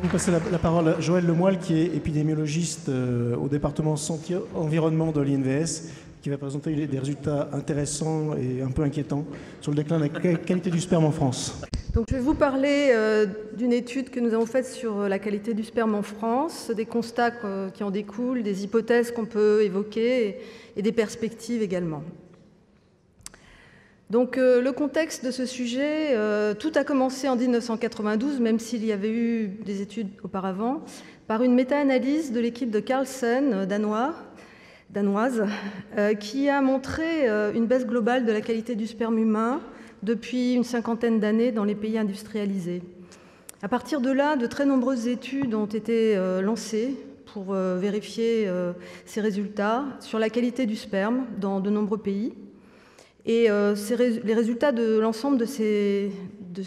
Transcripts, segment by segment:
vais passer la parole à Joël Lemoyle, qui est épidémiologiste au département santé-environnement de l'INVS, qui va présenter des résultats intéressants et un peu inquiétants sur le déclin de la qualité du sperme en France. Donc, je vais vous parler d'une étude que nous avons faite sur la qualité du sperme en France, des constats qui en découlent, des hypothèses qu'on peut évoquer et des perspectives également. Donc, le contexte de ce sujet, tout a commencé en 1992, même s'il y avait eu des études auparavant, par une méta-analyse de l'équipe de Carlsen, danoise, qui a montré une baisse globale de la qualité du sperme humain depuis une cinquantaine d'années dans les pays industrialisés. À partir de là, de très nombreuses études ont été lancées pour vérifier ces résultats sur la qualité du sperme dans de nombreux pays. Et les résultats de l'ensemble de ces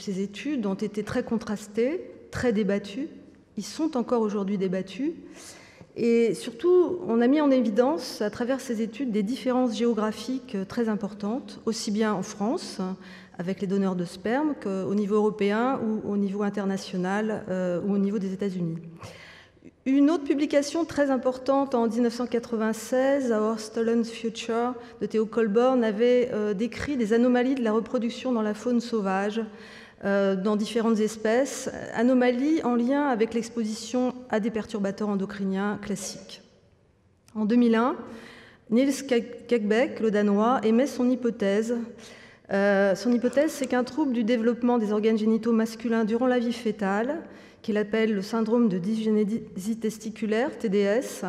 études ont été très contrastés, très débattus. Ils sont encore aujourd'hui débattus. Et surtout, on a mis en évidence, à travers ces études, des différences géographiques très importantes, aussi bien en France, avec les donneurs de sperme, qu'au niveau européen ou au niveau international ou au niveau des États-Unis. Une autre publication très importante en 1996, Our Stolen Future, de Theo Colborn, avait décrit des anomalies de la reproduction dans la faune sauvage, dans différentes espèces, anomalies en lien avec l'exposition à des perturbateurs endocriniens classiques. En 2001, Niels Kekbeck, le Danois, émet son hypothèse. Son hypothèse, c'est qu'un trouble du développement des organes génitaux masculins durant la vie fœtale, qu'il appelle le syndrome de dysgénésie testiculaire, TDS,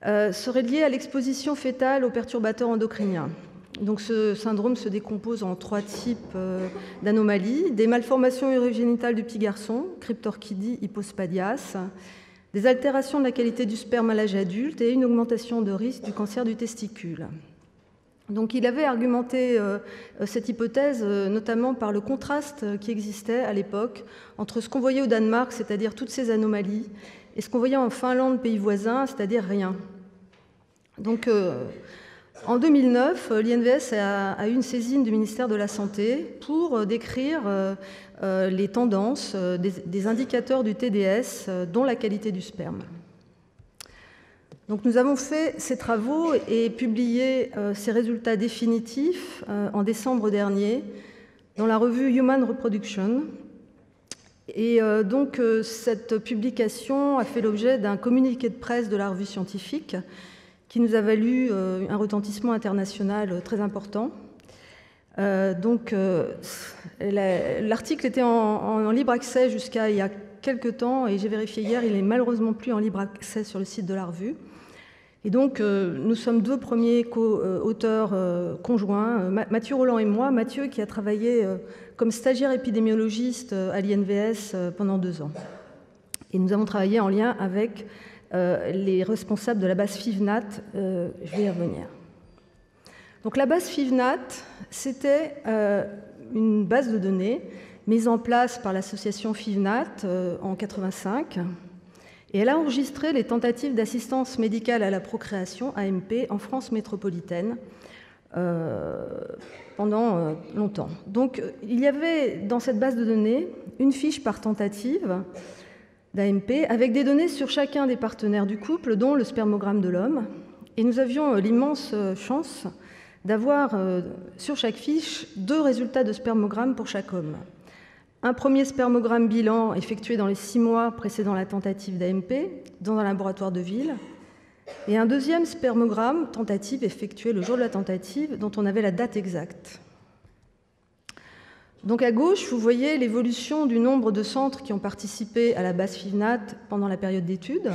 serait lié à l'exposition fœtale aux perturbateurs endocriniens. Donc ce syndrome se décompose en 3 types d'anomalies: des malformations urogénitales du petit garçon, cryptorchidie, hypospadias, des altérations de la qualité du sperme à l'âge adulte et une augmentation de risque du cancer du testicule. Donc il avait argumenté cette hypothèse notamment par le contraste qui existait à l'époque entre ce qu'on voyait au Danemark, c'est-à-dire toutes ces anomalies, et ce qu'on voyait en Finlande, pays voisin, c'est-à-dire rien. Donc en 2009, l'INVS a eu une saisine du ministère de la Santé pour décrire les tendances des indicateurs du TDS, dont la qualité du sperme. Donc nous avons fait ces travaux et publié ces résultats définitifs en décembre dernier dans la revue Human Reproduction. Et donc cette publication a fait l'objet d'un communiqué de presse de la revue scientifique qui nous a valu un retentissement international très important. L'article était en libre accès jusqu'à il y a quelques temps, et j'ai vérifié hier, il n'est malheureusement plus en libre accès sur le site de la revue. Et donc, nous sommes 2 premiers co-auteurs conjoints, Mathieu Roland et moi. Mathieu qui a travaillé comme stagiaire épidémiologiste à l'INVS pendant 2 ans. Et nous avons travaillé en lien avec les responsables de la base FIVNAT. Je vais y revenir. Donc la base FIVNAT, c'était une base de données mise en place par l'association FIVNAT en 1985. Et elle a enregistré les tentatives d'assistance médicale à la procréation, AMP, en France métropolitaine pendant longtemps. Donc, il y avait dans cette base de données une fiche par tentative d'AMP avec des données sur chacun des partenaires du couple, dont le spermogramme de l'homme. Et nous avions l'immense chance d'avoir sur chaque fiche 2 résultats de spermogramme pour chaque homme. Un premier spermogramme bilan effectué dans les 6 mois précédant la tentative d'AMP dans un laboratoire de ville, et un deuxième spermogramme tentative effectué le jour de la tentative dont on avait la date exacte. Donc à gauche, vous voyez l'évolution du nombre de centres qui ont participé à la base FIVNAT pendant la période d'étude,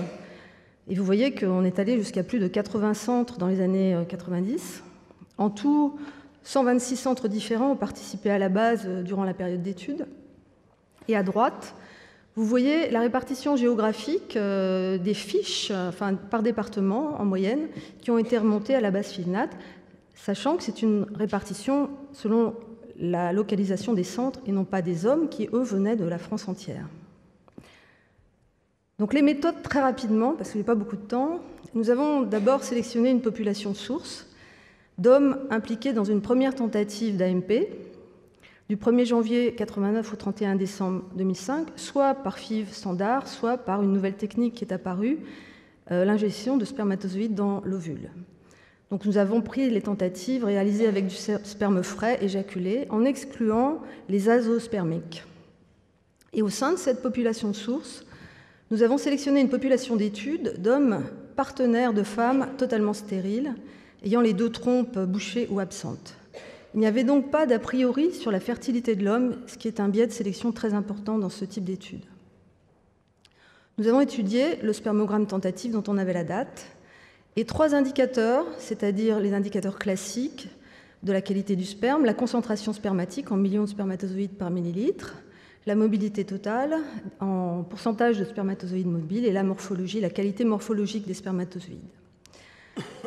et vous voyez qu'on est allé jusqu'à plus de 80 centres dans les années 90. En tout, 126 centres différents ont participé à la base durant la période d'étude. Et à droite, vous voyez la répartition géographique des fiches, par département en moyenne, qui ont été remontées à la base FIVNAT, sachant que c'est une répartition selon la localisation des centres et non pas des hommes qui, eux, venaient de la France entière. Donc les méthodes, très rapidement, parce qu'il n'y a pas beaucoup de temps, nous avons d'abord sélectionné une population source d'hommes impliqués dans une première tentative d'AMP. du 1er janvier 89 au 31 décembre 2005, soit par FIV standard, soit par une nouvelle technique qui est apparue, l'ingestion de spermatozoïdes dans l'ovule. Donc nous avons pris les tentatives réalisées avec du sperme frais éjaculé en excluant les azospermiques. Et au sein de cette population source, nous avons sélectionné une population d'études d'hommes partenaires de femmes totalement stériles, ayant les 2 trompes bouchées ou absentes. Il n'y avait donc pas d'a priori sur la fertilité de l'homme, ce qui est un biais de sélection très important dans ce type d'études. Nous avons étudié le spermogramme tentatif dont on avait la date et 3 indicateurs, c'est-à-dire les indicateurs classiques de la qualité du sperme, la concentration spermatique en millions de spermatozoïdes par millilitre, la mobilité totale en pourcentage de spermatozoïdes mobiles et la morphologie, la qualité morphologique des spermatozoïdes.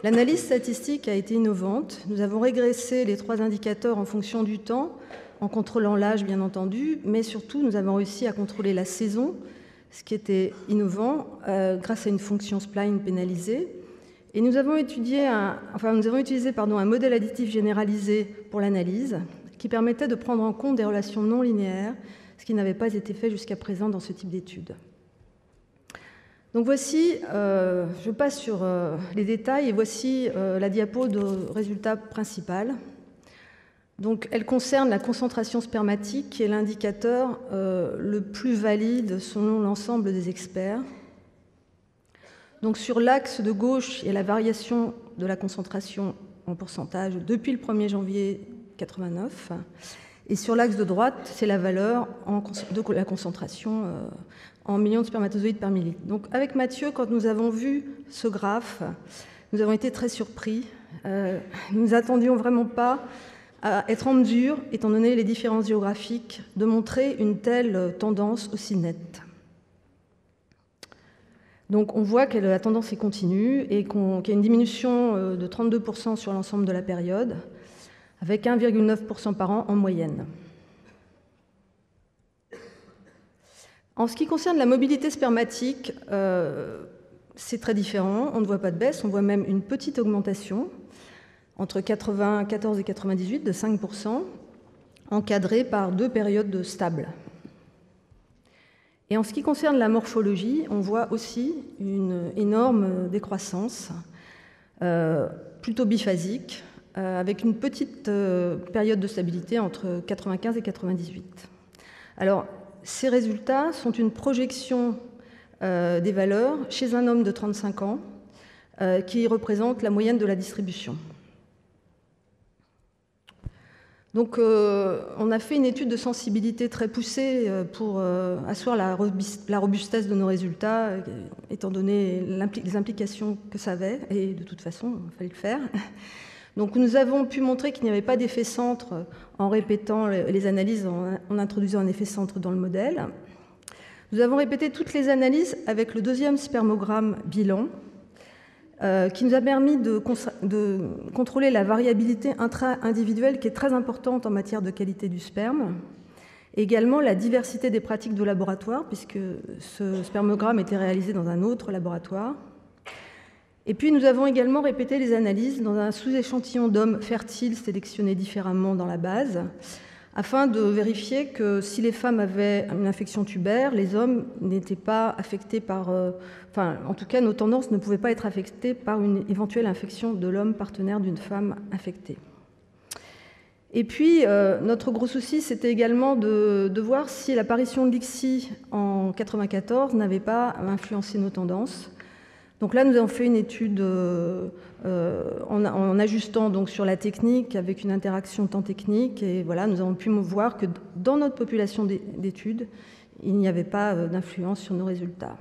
L'analyse statistique a été innovante. Nous avons régressé les 3 indicateurs en fonction du temps, en contrôlant l'âge bien entendu, mais surtout nous avons réussi à contrôler la saison, ce qui était innovant grâce à une fonction spline pénalisée. Et nous avons utilisé un modèle additif généralisé pour l'analyse qui permettait de prendre en compte des relations non linéaires, ce qui n'avait pas été fait jusqu'à présent dans ce type d'études. Donc voici, je passe sur les détails et voici la diapo de résultat principal. Donc elle concerne la concentration spermatique qui est l'indicateur le plus valide selon l'ensemble des experts. Donc sur l'axe de gauche, il y a la variation de la concentration en pourcentage depuis le 1er janvier 89. Et sur l'axe de droite, c'est la valeur de la concentration en millions de spermatozoïdes par millilitre. Donc avec Mathieu, quand nous avons vu ce graphe, nous avons été très surpris. Nous ne attendions vraiment pas à être en mesure, étant donné les différences géographiques, de montrer une telle tendance aussi nette. Donc on voit que la tendance est continue et qu'il y a une diminution de 32% sur l'ensemble de la période, avec 1,9% par an en moyenne. En ce qui concerne la mobilité spermatique, c'est très différent. On ne voit pas de baisse, on voit même une petite augmentation entre 94 et 98 de 5%, encadrée par 2 périodes stables. Et en ce qui concerne la morphologie, on voit aussi une énorme décroissance, plutôt biphasique, avec une petite période de stabilité entre 95 et 98. Alors, ces résultats sont une projection des valeurs chez un homme de 35 ans qui représente la moyenne de la distribution. Donc, on a fait une étude de sensibilité très poussée pour asseoir la robustesse de nos résultats, étant donné les implications que ça avait, et de toute façon, il fallait le faire. Donc, nous avons pu montrer qu'il n'y avait pas d'effet centre en répétant les analyses, en introduisant un effet centre dans le modèle. Nous avons répété toutes les analyses avec le 2e spermogramme bilan, qui nous a permis de contrôler la variabilité intra-individuelle qui est très importante en matière de qualité du sperme, et également la diversité des pratiques de laboratoire, puisque ce spermogramme était réalisé dans un autre laboratoire. Et puis nous avons également répété les analyses dans un sous-échantillon d'hommes fertiles sélectionnés différemment dans la base, afin de vérifier que si les femmes avaient une infection tubaire, les hommes n'étaient pas affectés par... en tout cas, nos tendances ne pouvaient pas être affectées par une éventuelle infection de l'homme partenaire d'une femme infectée. Et puis, notre gros souci, c'était également de voir si l'apparition de l'ICSI en 1994 n'avait pas influencé nos tendances. Donc là, nous avons fait une étude en ajustant donc sur la technique avec une interaction temps technique. Et voilà, nous avons pu voir que dans notre population d'études, il n'y avait pas d'influence sur nos résultats.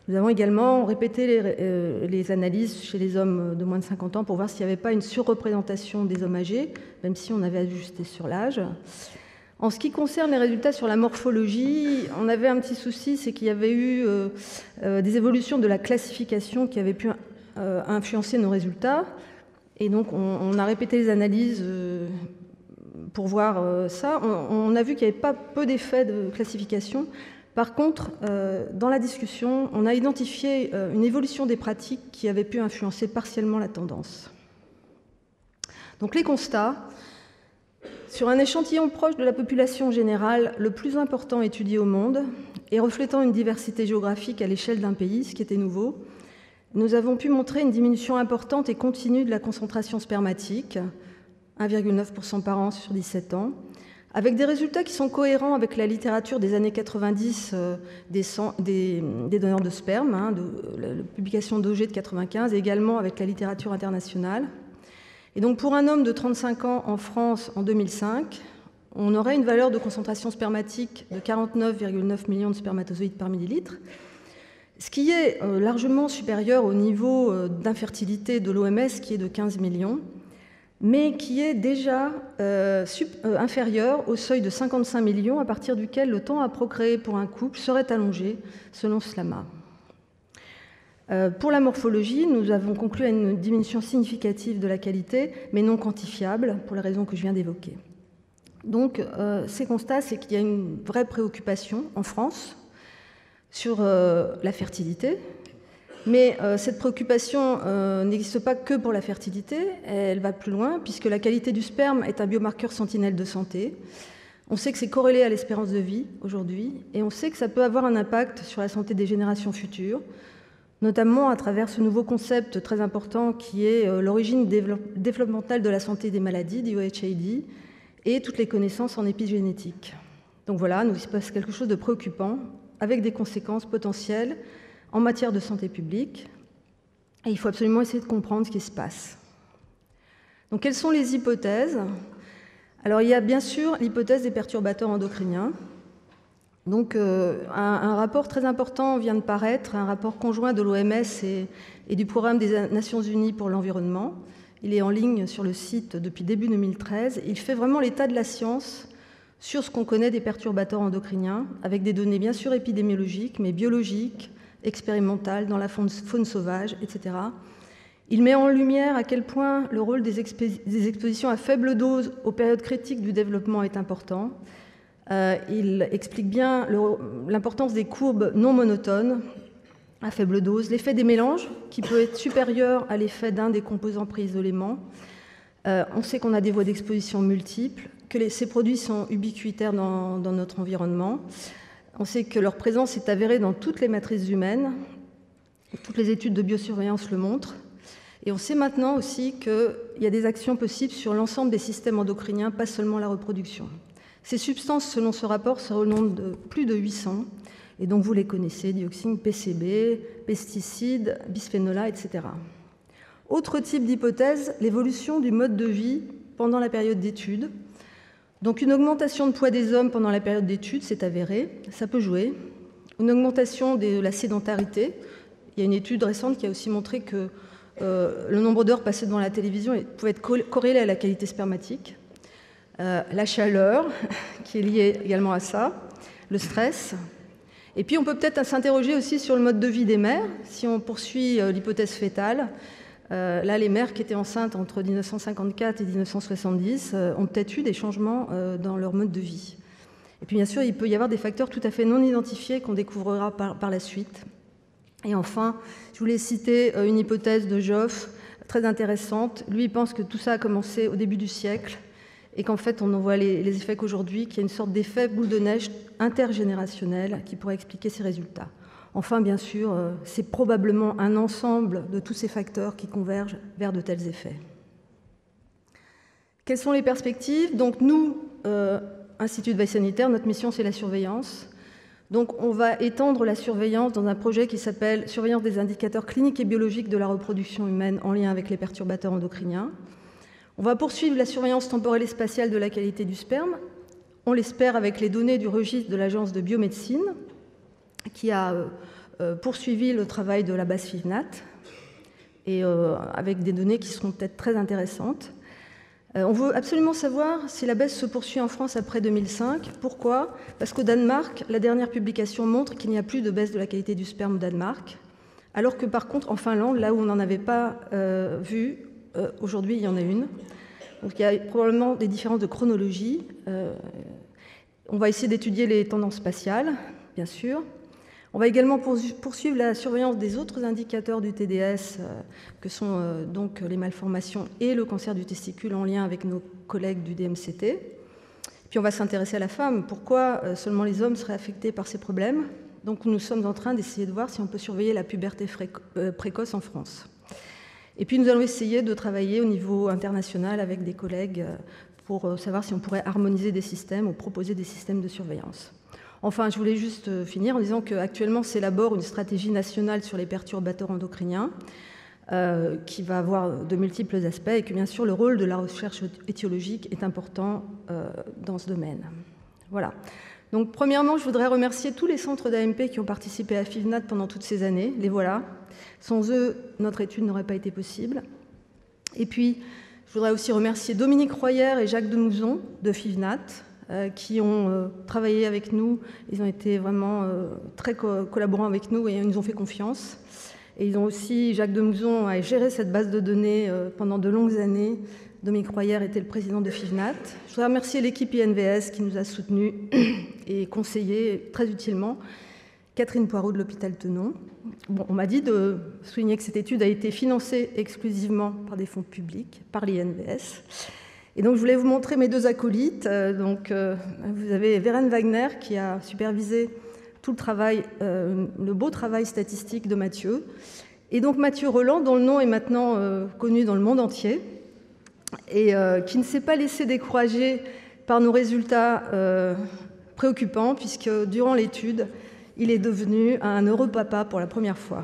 Nous avons également répété les analyses chez les hommes de moins de 50 ans pour voir s'il n'y avait pas une surreprésentation des hommes âgés, même si on avait ajusté sur l'âge. En ce qui concerne les résultats sur la morphologie, on avait un petit souci, c'est qu'il y avait eu des évolutions de la classification qui avaient pu influencer nos résultats. Et donc, on a répété les analyses pour voir ça. On a vu qu'il n'y avait pas peu d'effets de classification. Par contre, dans la discussion, on a identifié une évolution des pratiques qui avait pu influencer partiellement la tendance. Donc, les constats. Sur un échantillon proche de la population générale, le plus important étudié au monde, et reflétant une diversité géographique à l'échelle d'un pays, ce qui était nouveau, nous avons pu montrer une diminution importante et continue de la concentration spermatique, 1,9% par an sur 17 ans, avec des résultats qui sont cohérents avec la littérature des années 90 des donneurs de sperme, de la publication d'Auger de 95, et également avec la littérature internationale. Et donc pour un homme de 35 ans en France en 2005, on aurait une valeur de concentration spermatique de 49,9 millions de spermatozoïdes par millilitre, ce qui est largement supérieur au niveau d'infertilité de l'OMS qui est de 15 millions, mais qui est déjà inférieur au seuil de 55 millions à partir duquel le temps à procréer pour un couple serait allongé, selon Slama. Pour la morphologie, nous avons conclu à une diminution significative de la qualité, mais non quantifiable, pour les raisons que je viens d'évoquer. Donc, ces constats, c'est qu'il y a une vraie préoccupation en France sur la fertilité, mais cette préoccupation n'existe pas que pour la fertilité, elle va plus loin, puisque la qualité du sperme est un biomarqueur sentinelle de santé. On sait que c'est corrélé à l'espérance de vie aujourd'hui, et on sait que ça peut avoir un impact sur la santé des générations futures, notamment à travers ce nouveau concept très important qui est l'origine développementale de la santé des maladies, DOHID, et toutes les connaissances en épigénétique. Donc voilà, il se passe quelque chose de préoccupant, avec des conséquences potentielles en matière de santé publique, et il faut absolument essayer de comprendre ce qui se passe. Donc quelles sont les hypothèses? Alors il y a bien sûr l'hypothèse des perturbateurs endocriniens. Donc un rapport très important vient de paraître, un rapport conjoint de l'OMS et du Programme des Nations Unies pour l'environnement. Il est en ligne sur le site depuis début 2013. Il fait vraiment l'état de la science sur ce qu'on connaît des perturbateurs endocriniens, avec des données bien sûr épidémiologiques, mais biologiques, expérimentales, dans la faune sauvage, etc. Il met en lumière à quel point le rôle des expositions à faible dose aux périodes critiques du développement est important. Il explique bien l'importance des courbes non monotones à faible dose, l'effet des mélanges, qui peut être supérieur à l'effet d'un des composants pris isolément. On sait qu'on a des voies d'exposition multiples, que ces produits sont ubiquitaires dans notre environnement. On sait que leur présence est avérée dans toutes les matrices humaines. Toutes les études de biosurveillance le montrent. Et on sait maintenant aussi qu'il y a des actions possibles sur l'ensemble des systèmes endocriniens, pas seulement la reproduction. Ces substances, selon ce rapport, seraient au nombre de plus de 800. Et donc vous les connaissez, dioxine, PCB, pesticides, bisphénol A, etc. Autre type d'hypothèse, l'évolution du mode de vie pendant la période d'étude. Donc une augmentation de poids des hommes pendant la période d'étude, c'est avéré, ça peut jouer. Une augmentation de la sédentarité. Il y a une étude récente qui a aussi montré que le nombre d'heures passées devant la télévision pouvait être corrélé à la qualité spermatique. La chaleur, qui est liée également à ça, le stress. Et puis on peut peut-être s'interroger aussi sur le mode de vie des mères, si on poursuit l'hypothèse fœtale. Là, les mères qui étaient enceintes entre 1954 et 1970 ont peut-être eu des changements dans leur mode de vie. Et puis bien sûr, il peut y avoir des facteurs tout à fait non identifiés qu'on découvrira par la suite. Et enfin, je voulais citer une hypothèse de Joff très intéressante. Lui, il pense que tout ça a commencé au début du siècle et qu'en fait, on en voit les effets qu'aujourd'hui, qu'il y a une sorte d'effet boule de neige intergénérationnel qui pourrait expliquer ces résultats. Enfin, bien sûr, c'est probablement un ensemble de tous ces facteurs qui convergent vers de tels effets. Quelles sont les perspectives? Donc nous, Institut de veille sanitaire, notre mission, c'est la surveillance. Donc on va étendre la surveillance dans un projet qui s'appelle « Surveillance des indicateurs cliniques et biologiques de la reproduction humaine en lien avec les perturbateurs endocriniens ». On va poursuivre la surveillance temporelle et spatiale de la qualité du sperme, on l'espère avec les données du registre de l'Agence de biomédecine, qui a poursuivi le travail de la base FIVNAT, et avec des données qui seront peut-être très intéressantes. On veut absolument savoir si la baisse se poursuit en France après 2005. Pourquoi? Parce qu'au Danemark, la dernière publication montre qu'il n'y a plus de baisse de la qualité du sperme au Danemark, alors que par contre en Finlande, là où on n'en avait pas vu, aujourd'hui il y en a une. Donc il y a probablement des différences de chronologie. On va essayer d'étudier les tendances spatiales, bien sûr. On va également poursuivre la surveillance des autres indicateurs du TDS, que sont donc les malformations et le cancer du testicule en lien avec nos collègues du DMCT. Puis on va s'intéresser à la femme. Pourquoi seulement les hommes seraient affectés par ces problèmes? Donc nous sommes en train d'essayer de voir si on peut surveiller la puberté précoce en France. Et puis nous allons essayer de travailler au niveau international avec des collègues pour savoir si on pourrait harmoniser des systèmes ou proposer des systèmes de surveillance. Enfin, je voulais juste finir en disant qu'actuellement s'élabore une stratégie nationale sur les perturbateurs endocriniens qui va avoir de multiples aspects et que bien sûr le rôle de la recherche étiologique est important dans ce domaine. Voilà. Donc premièrement, je voudrais remercier tous les centres d'AMP qui ont participé à FIVNAT pendant toutes ces années. Les voilà. Sans eux, notre étude n'aurait pas été possible. Et puis, je voudrais aussi remercier Dominique Royer et Jacques Demouzon de FIVNAT qui ont travaillé avec nous. Ils ont été vraiment très collaborants avec nous et ils nous ont fait confiance. Et ils ont aussi, Jacques Demouzon a géré cette base de données pendant de longues années. Dominique Royer était le président de FIVNAT. Je voudrais remercier l'équipe INVS qui nous a soutenus et conseillés très utilement. Catherine Poirot de l'hôpital Tenon. Bon, on m'a dit de souligner que cette étude a été financée exclusivement par des fonds publics, par l'INVS. Et donc je voulais vous montrer mes deux acolytes. Vous avez Vérène Wagner qui a supervisé tout le travail, le beau travail statistique de Mathieu. Et donc Mathieu Roland, dont le nom est maintenant connu dans le monde entier, et qui ne s'est pas laissé décourager par nos résultats préoccupants, puisque durant l'étude, il est devenu un heureux papa pour la première fois.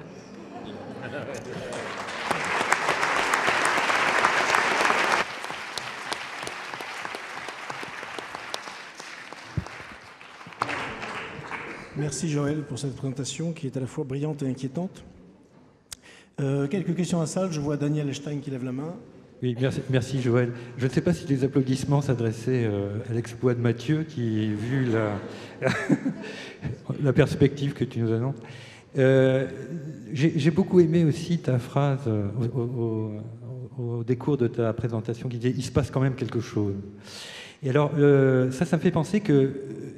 Merci Joël pour cette présentation qui est à la fois brillante et inquiétante. Quelques questions à la salle. Je vois Daniel Stein qui lève la main. Oui, merci Joël. Je ne sais pas si les applaudissements s'adressaient à l'exploit de Mathieu, qui, vu la perspective que tu nous annonces. J'ai beaucoup aimé aussi ta phrase au décours de ta présentation qui disait « il se passe quand même quelque chose ». Et alors, ça me fait penser que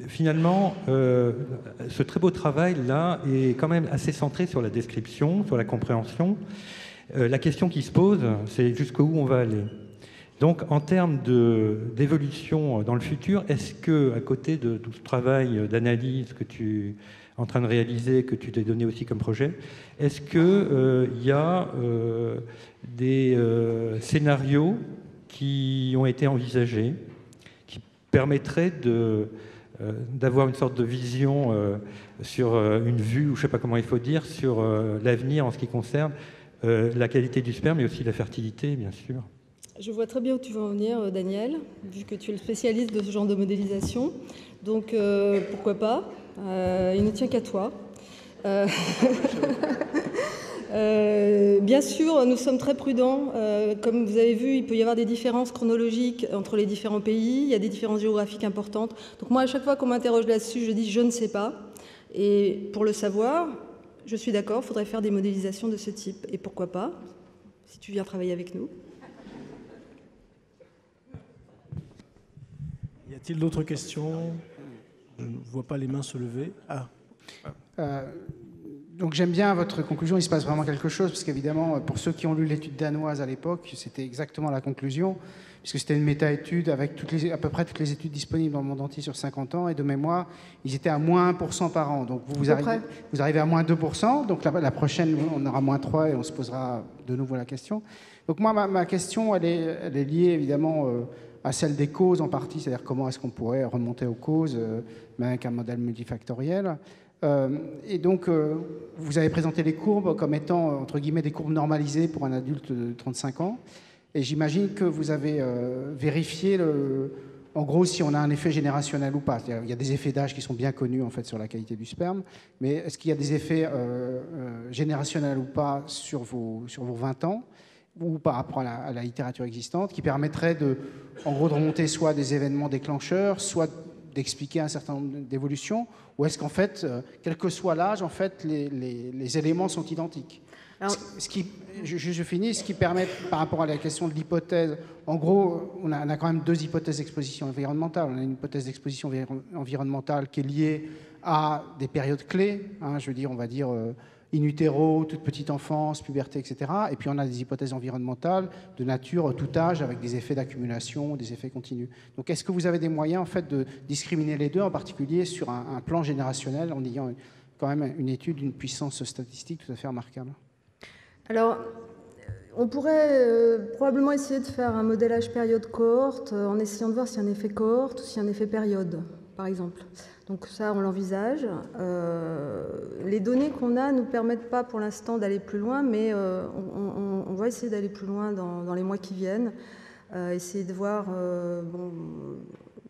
finalement, ce très beau travail-là est quand même assez centré sur la description, sur la compréhension. La question qui se pose, c'est jusqu'où on va aller. Donc, en termes d'évolution dans le futur, est-ce que, à côté de tout ce travail d'analyse que tu es en train de réaliser, que tu t'es donné aussi comme projet, est-ce qu'il y a des scénarios qui ont été envisagés, qui permettraient d'avoir une sorte de vision sur une vue, ou je ne sais pas comment il faut dire, sur l'avenir en ce qui concerne la qualité du sperme, mais aussi la fertilité, bien sûr. Je vois très bien où tu veux en venir, Daniel, vu que tu es le spécialiste de ce genre de modélisation. Donc, pourquoi pas il ne tient qu'à toi. Bien sûr, nous sommes très prudents. Comme vous avez vu, il peut y avoir des différences chronologiques entre les différents pays. Il y a des différences géographiques importantes. Donc moi, à chaque fois qu'on m'interroge là-dessus, je dis « je ne sais pas ». Et pour le savoir, je suis d'accord, il faudrait faire des modélisations de ce type. Et pourquoi pas, si tu viens travailler avec nous. Y a-t-il d'autres questions? Je ne vois pas les mains se lever. Donc j'aime bien votre conclusion, il se passe vraiment quelque chose, parce qu'évidemment, pour ceux qui ont lu l'étude danoise à l'époque, c'était exactement la conclusion, puisque c'était une méta-étude avec à peu près toutes les études disponibles dans le monde entier sur 50 ans, et de mémoire, ils étaient à moins 1% par an. Donc vous arrivez à moins 2%, donc la prochaine, on aura moins 3% et on se posera de nouveau la question. Donc moi, ma question, elle est liée évidemment à celle des causes en partie, c'est-à-dire comment est-ce qu'on pourrait remonter aux causes, même avec un modèle multifactoriel. Et donc, vous avez présenté les courbes comme étant, entre guillemets, des courbes normalisées pour un adulte de 35 ans. Et j'imagine que vous avez vérifié, en gros, si on a un effet générationnel ou pas. Il y a des effets d'âge qui sont bien connus, en fait, sur la qualité du sperme. Mais est-ce qu'il y a des effets générationnels ou pas sur vos 20 ans ou par rapport à la littérature existante, qui permettraient en gros, de remonter soit des événements déclencheurs, soit d'expliquer un certain nombre d'évolutions, ou est-ce qu'en fait, quel que soit l'âge, en fait, les éléments sont identiques? Alors, je finis, ce qui permet, par rapport à la question de l'hypothèse, en gros, on a quand même deux hypothèses d'exposition environnementale. On a une hypothèse d'exposition environnementale qui est liée à des périodes clés, hein, je veux dire, on va dire in utero, toute petite enfance, puberté, etc. Et puis on a des hypothèses environnementales de nature tout âge avec des effets d'accumulation, des effets continus. Donc est-ce que vous avez des moyens en fait de discriminer les deux, en particulier sur un plan générationnel, en ayant quand même une étude d'une puissance statistique tout à fait remarquable? Alors, on pourrait probablement essayer de faire un modélage période-cohorte en essayant de voir s'il y a un effet cohorte ou s'il y a un effet période, par exemple. Donc ça, on l'envisage. Les données qu'on a ne nous permettent pas pour l'instant d'aller plus loin, mais on va essayer d'aller plus loin dans les mois qui viennent, essayer de voir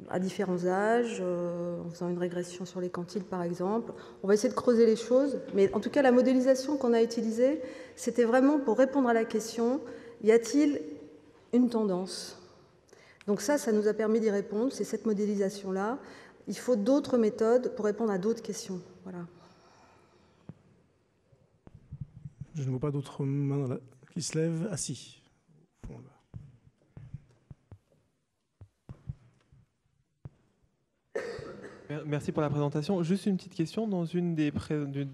à différents âges, en faisant une régression sur les quantiles par exemple. On va essayer de creuser les choses, mais en tout cas la modélisation qu'on a utilisée, c'était vraiment pour répondre à la question, y a-t-il une tendance? Donc ça nous a permis d'y répondre, c'est cette modélisation-là. Il faut d'autres méthodes pour répondre à d'autres questions. Voilà. Je ne vois pas d'autres mains qui se lèvent. Ah si. Merci pour la présentation. Juste une petite question. Dans une de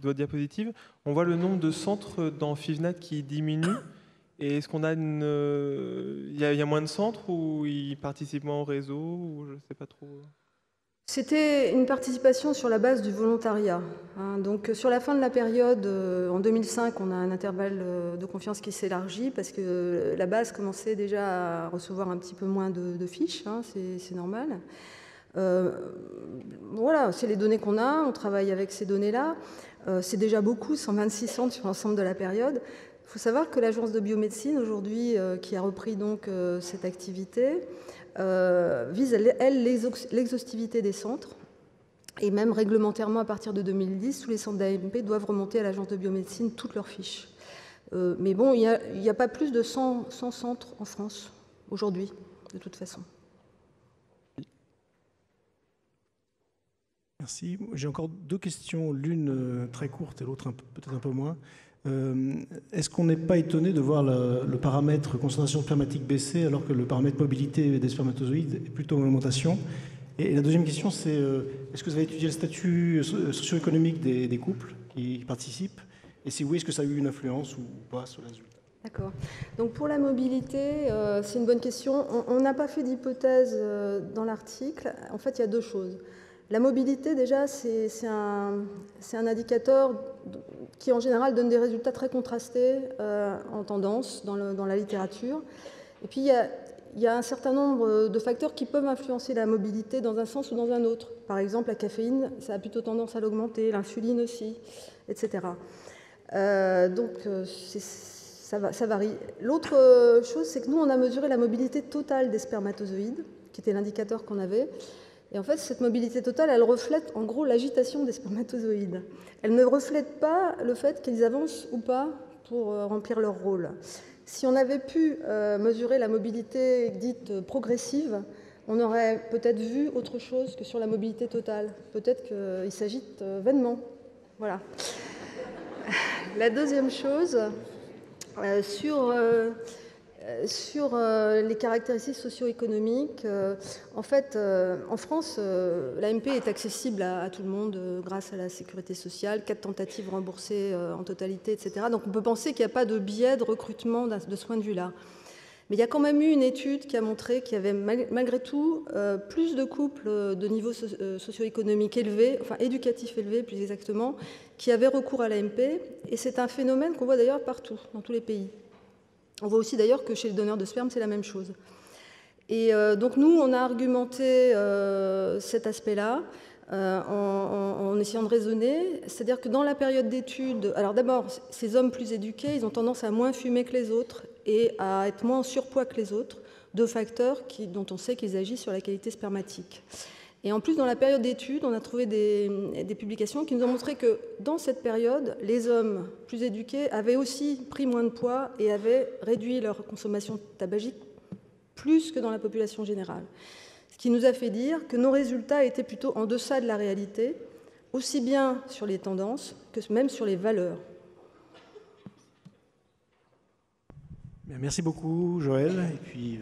vos diapositives, on voit le nombre de centres dans FIVNAT qui diminue. Et est-ce qu'on a il y a moins de centres ou ils participent moins au réseau ou je ne sais pas trop. C'était une participation sur la base du volontariat. Donc sur la fin de la période, en 2005, on a un intervalle de confiance qui s'élargit parce que la base commençait déjà à recevoir un petit peu moins de fiches, c'est normal. Voilà, c'est les données qu'on a, on travaille avec ces données-là. C'est déjà beaucoup, 126 centres sur l'ensemble de la période. Il faut savoir que l'agence de biomédecine, aujourd'hui, qui a repris donc cette activité, vise, elle, l'exhaustivité des centres. Et même réglementairement, à partir de 2010, tous les centres d'AMP doivent remonter à l'agence de biomédecine toutes leurs fiches. Mais bon, il n'y a pas plus de 100 centres en France, aujourd'hui, de toute façon. Merci. J'ai encore deux questions, l'une très courte et l'autre peut-être un peu moins. Est-ce qu'on n'est pas étonné de voir le paramètre concentration spermatique baisser alors que le paramètre mobilité des spermatozoïdes est plutôt en augmentation? Et la deuxième question, c'est est-ce que vous avez étudié le statut socio-économique des couples qui participent? Et si oui, est-ce que ça a eu une influence ou pas sur les résultats? D'accord. Donc pour la mobilité, c'est une bonne question. On n'a pas fait d'hypothèse dans l'article. En fait, il y a deux choses. La mobilité, déjà, c'est un indicateur qui, en général, donne des résultats très contrastés en tendance dans la littérature. Et puis, il y a un certain nombre de facteurs qui peuvent influencer la mobilité dans un sens ou dans un autre. Par exemple, la caféine, ça a plutôt tendance à l'augmenter, l'insuline aussi, etc. Donc, ça varie. L'autre chose, c'est que nous, on a mesuré la mobilité totale des spermatozoïdes, qui était l'indicateur qu'on avait. Et en fait, cette mobilité totale, elle reflète en gros l'agitation des spermatozoïdes. Elle ne reflète pas le fait qu'ils avancent ou pas pour remplir leur rôle. Si on avait pu mesurer la mobilité dite progressive, on aurait peut-être vu autre chose que sur la mobilité totale. Peut-être qu'il s'agite vainement. Voilà. La deuxième chose, sur les caractéristiques socio-économiques, en fait, en France, l'AMP est accessible à tout le monde grâce à la sécurité sociale, 4 tentatives remboursées en totalité, etc. Donc on peut penser qu'il n'y a pas de biais de recrutement de ce point de vue-là. Mais il y a quand même eu une étude qui a montré qu'il y avait malgré tout plus de couples de niveau socio-économique élevé, enfin éducatif élevé plus exactement, qui avaient recours à l'AMP. Et c'est un phénomène qu'on voit d'ailleurs partout, dans tous les pays. On voit aussi d'ailleurs que chez les donneurs de sperme, c'est la même chose. Et donc nous, on a argumenté cet aspect-là en essayant de raisonner. C'est-à-dire que dans la période d'études, alors d'abord, ces hommes plus éduqués, ils ont tendance à moins fumer que les autres et à être moins en surpoids que les autres, deux facteurs dont on sait qu'ils agissent sur la qualité spermatique. Et en plus, dans la période d'études, on a trouvé des publications qui nous ont montré que dans cette période, les hommes plus éduqués avaient aussi pris moins de poids et avaient réduit leur consommation tabagique plus que dans la population générale. Ce qui nous a fait dire que nos résultats étaient plutôt en deçà de la réalité, aussi bien sur les tendances que même sur les valeurs. Merci beaucoup, Joël. Et puis...